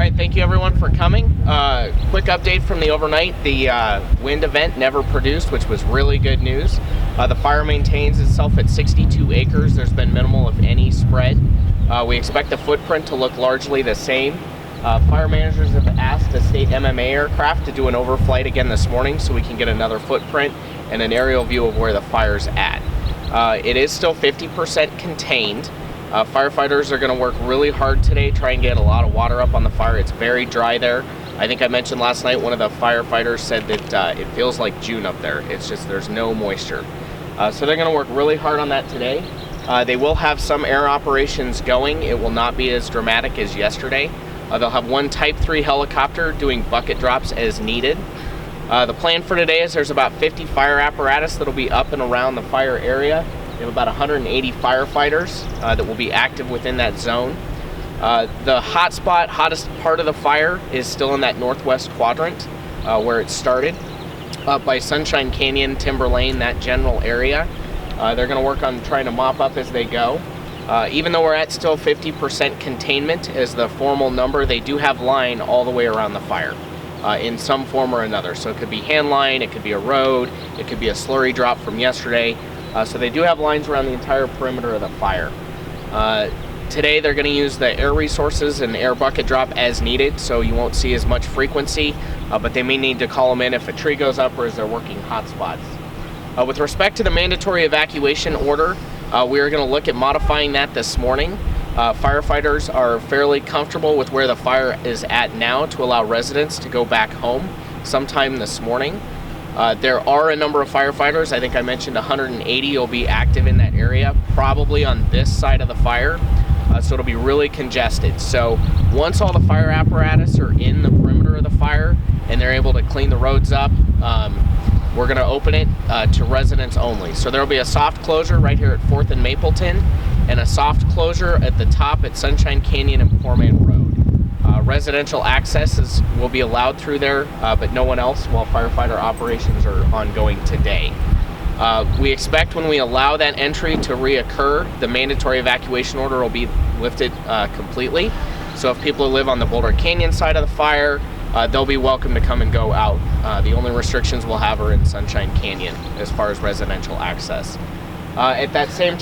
right, thank you everyone for coming. Quick update from the overnight. The wind event never produced, which was really good news. The fire maintains itself at 62 acres. There's been minimal, if any, spread. We expect the footprint to look largely the same. Fire managers have asked a state MMA aircraft to do an overflight again this morning so we can get another footprint and an aerial view of where the fire's at. It is still 50% contained. Firefighters are going to work really hard today, try and get a lot of water up on the fire. It's very dry there. I think I mentioned last night, one of the firefighters said that it feels like June up there. It's just there's no moisture. So they're going to work really hard on that today. They will have some air operations going. It will not be as dramatic as yesterday. They'll have one Type 3 helicopter doing bucket drops as needed. The plan for today is there's about 50 fire apparatus that will be up and around the fire area. We have about 180 firefighters that will be active within that zone. The hottest part of the fire is still in that northwest quadrant where it started, up by Sunshine Canyon, Timber Lane, that general area. They're going to work on trying to mop up as they go. Even though we're at still 50% containment as the formal number, they do have line all the way around the fire in some form or another. So it could be hand line, it could be a road, it could be a slurry drop from yesterday. So they do have lines around the entire perimeter of the fire. Today they're going to use the air resources and air bucket drop as needed, so you won't see as much frequency, but they may need to call them in if a tree goes up or as they're working hot spots. With respect to the mandatory evacuation order, we are going to look at modifying that this morning. Firefighters are fairly comfortable with where the fire is at now to allow residents to go back home sometime this morning. There are a number of firefighters. I think I mentioned 180 will be active in that area, probably on this side of the fire. So it'll be really congested. So once all the fire apparatus are in the perimeter of the fire and they're able to clean the roads up, we're going to open it to residents only. So there will be a soft closure right here at 4th and Mapleton and a soft closure at the top at Sunshine Canyon and Poorman Road. Residential access will be allowed through there, but no one else while firefighter operations are ongoing today. We expect when we allow that entry to reoccur, the mandatory evacuation order will be lifted completely. So if people who live on the Boulder Canyon side of the fire, they'll be welcome to come and go out. The only restrictions we'll have are in Sunshine Canyon as far as residential access. At that same time,